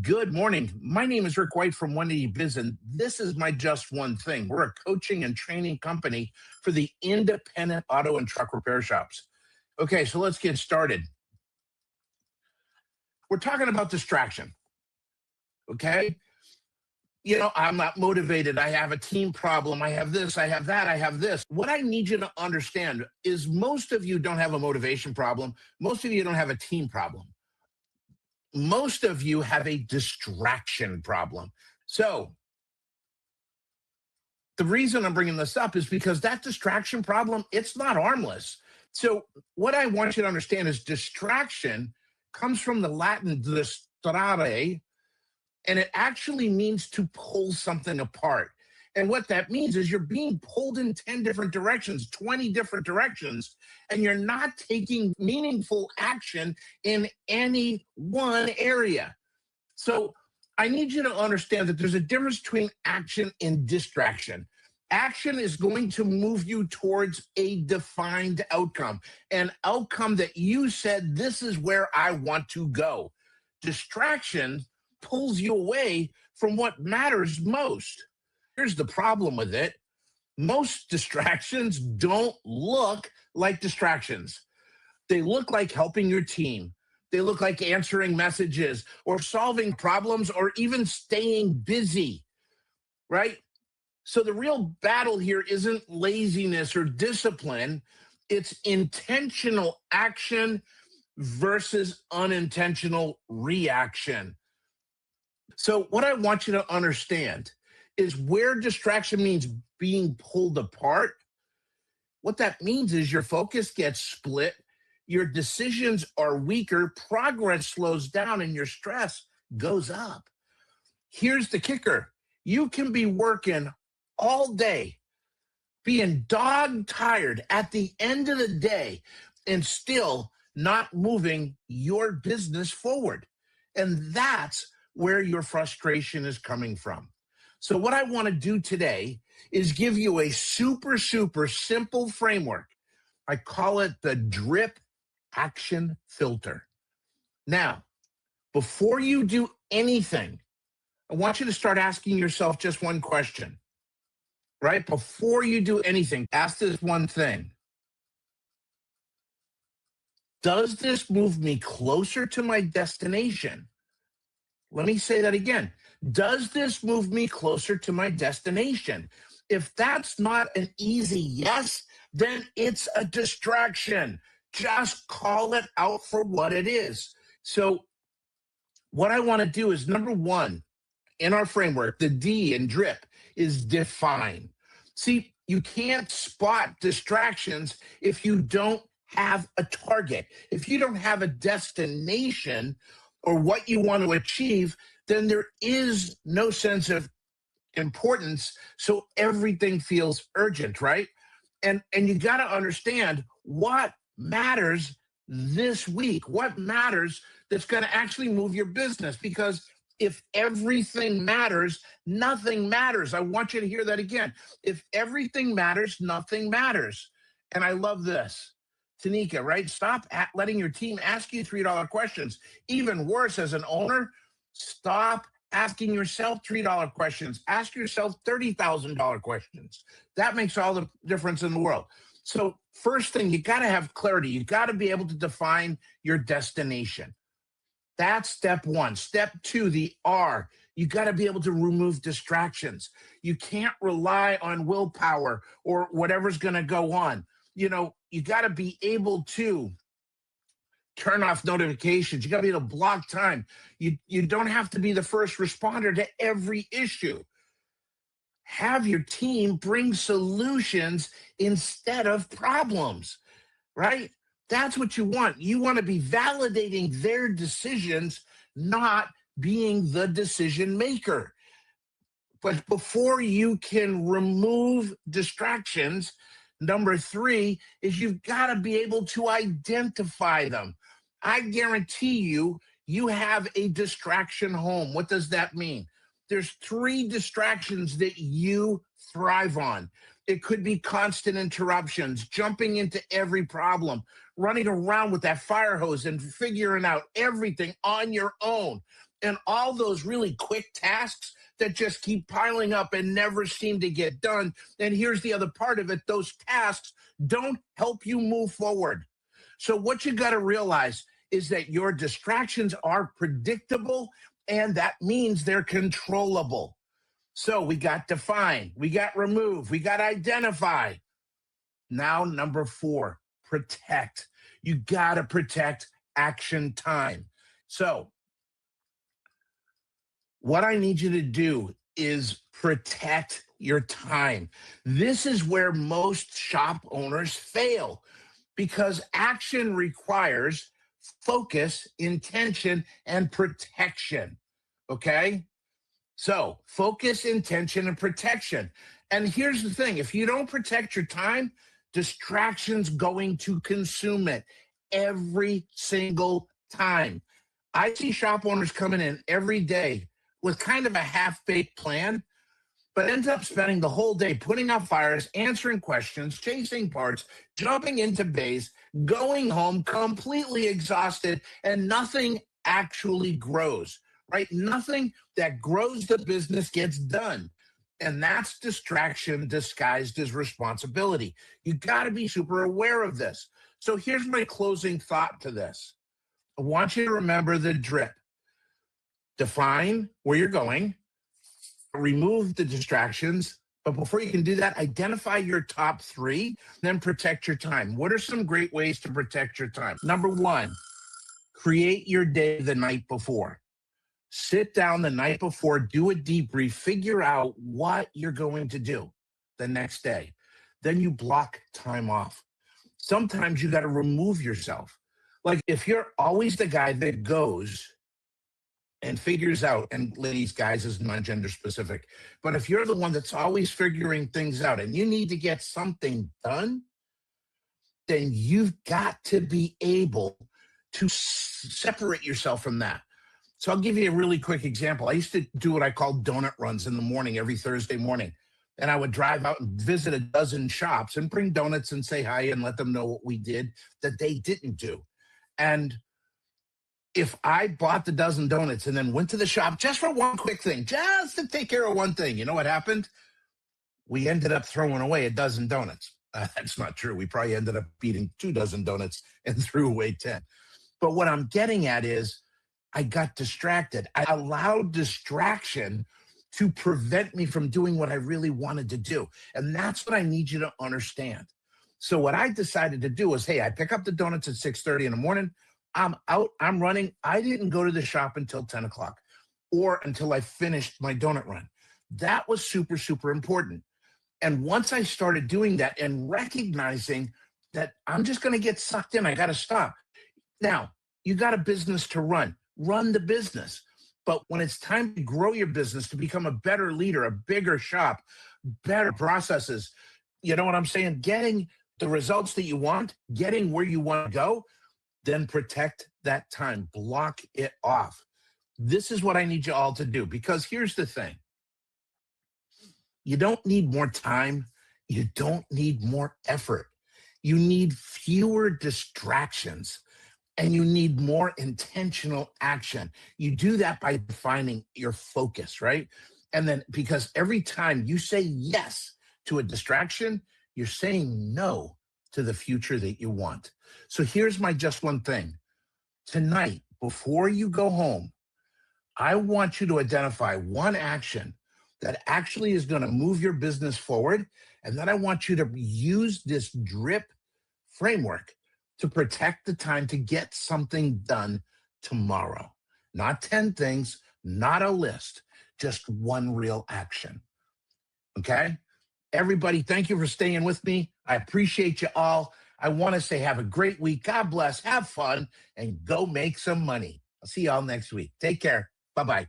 Good morning. My name is Rick White from 180 Biz, and this is my Just One Thing. We're a coaching and training company for the independent auto and truck repair shops. Okay, so let's get started. We're talking about distraction. Okay. I'm not motivated. I have a team problem. I have this, I have that, I have this. What I need you to understand is most of you don't have a motivation problem. Most of you don't have a team problem. Most of you have a distraction problem. So the reason I'm bringing this up is because that distraction problem, it's not harmless. So what I want you to understand is distraction comes from the Latin distrare, and it actually means to pull something apart. And what that means is you're being pulled in 10 different directions, 20 different directions, and you're not taking meaningful action in any one area. So I need you to understand that there's a difference between action and distraction. Action is going to move you towards a defined outcome, an outcome that you said, this is where I want to go. Distraction pulls you away from what matters most. Here's the problem with it. Most distractions don't look like distractions. They look like helping your team. They look like answering messages or solving problems or even staying busy, right? So the real battle here isn't laziness or discipline. It's intentional action versus unintentional reaction. So what I want you to understand is where distraction means being pulled apart. What that means is your focus gets split, your decisions are weaker, progress slows down, and your stress goes up. Here's the kicker. You can be working all day, being dog tired at the end of the day, and still not moving your business forward. And that's where your frustration is coming from. So what I want to do today is give you a super simple framework. I call it the DRIP action filter. Now, before you do anything, I want you to start asking yourself just one question, right? Before you do anything, ask this one thing. Does this move me closer to my destination? Let me say that again. Does this move me closer to my destination? If that's not an easy yes, then it's a distraction. Just call it out for what it is. So what I want to do is, number one, in our framework, the D in DRIP is define. See, you can't spot distractions if you don't have a target. If you don't have a destination or what you want to achieve, then there is no sense of importance. So everything feels urgent, right? And you got to understand what matters this week, what matters that's going to actually move your business. Because if everything matters, nothing matters. I want you to hear that again. If everything matters, nothing matters. And I love this. Tanika, right? Stop letting your team ask you $3 questions. Even worse, as an owner, stop asking yourself $3 questions. Ask yourself $30,000 questions. That makes all the difference in the world. So first thing, you got to have clarity. You got to be able to define your destination. That's step one. Step two, the R, you got to be able to remove distractions. You can't rely on willpower or whatever's going to go on. You got to be able to turn off notifications. You got to be able to block time. You don't have to be the first responder to every issue. Have your team bring solutions instead of problems, right? That's what you want. You want to be validating their decisions, not being the decision maker. But before you can remove distractions, number three is you've got to be able to identify them. I guarantee you have a distraction home. What does that mean? There's 3 distractions that you thrive on. It could be constant interruptions, jumping into every problem, running around with that fire hose and figuring out everything on your own. and all those really quick tasks that just keep piling up and never seem to get done. And here's the other part of it: those tasks don't help you move forward. So, what you got to realize is that your distractions are predictable, and that means they're controllable. So, we got define, we got remove, we got identify. Now, number 4, protect. You got to protect action time. So, what I need you to do is protect your time. This is where most shop owners fail because action requires focus, intention, and protection. Okay? So, focus, intention, and protection. And here's the thing: if you don't protect your time, distraction's going to consume it every single time. I see shop owners coming in every day with kind of a half-baked plan, but ends up spending the whole day putting out fires, answering questions, chasing parts, jumping into bays, going home completely exhausted, and nothing actually grows, right? Nothing that grows the business gets done. And that's distraction disguised as responsibility. You got to be super aware of this. So here's my closing thought to this. I want you to remember the drip. Define where you're going, remove the distractions, but before you can do that, identify your top 3, then protect your time. What are some great ways to protect your time? Number 1, create your day the night before. Sit down the night before, do a debrief, figure out what you're going to do the next day. Then you block time off. Sometimes you got to remove yourself. Like if you're always the guy that goes and figures out, and ladies, guys, is non-gender specific, but if you're the one that's always figuring things out and you need to get something done, then you've got to be able to separate yourself from that. So I'll give you a really quick example. I used to do what I call donut runs in the morning, every Thursday morning. And I would drive out and visit a dozen shops and bring donuts and say hi and let them know what we did that they didn't do. And if I bought the dozen donuts and then went to the shop just for one quick thing, just to take care of one thing, you know what happened? We ended up throwing away a dozen donuts. That's not true. We probably ended up eating 2 dozen donuts and threw away 10. But what I'm getting at is I got distracted. I allowed distraction to prevent me from doing what I really wanted to do. And that's what I need you to understand. So what I decided to do was, hey, I pick up the donuts at 6:30 in the morning. I'm out, I'm running. I didn't go to the shop until 10 o'clock or until I finished my donut run. That was super, super important. And once I started doing that and recognizing that I'm just going to get sucked in, I got to stop. Now, you got a business to run the business. But when it's time to grow your business, to become a better leader, a bigger shop, better processes, you know what I'm saying? Getting the results that you want, getting where you want to go, then protect that time, block it off. This is what I need you all to do, because here's the thing. You don't need more time. You don't need more effort. You need fewer distractions. And you need more intentional action. You do that by defining your focus, right? And then because every time you say yes to a distraction, you're saying no to the future that you want. So here's my just one thing. Tonight, before you go home, I want you to identify one action that actually is going to move your business forward. And then I want you to use this drip framework to protect the time to get something done tomorrow. Not 10 things, not a list, just one real action. Okay? Everybody, thank you for staying with me. I appreciate you all. I want to say have a great week. God bless, have fun, and go make some money. I'll see y'all next week. Take care. Bye-bye.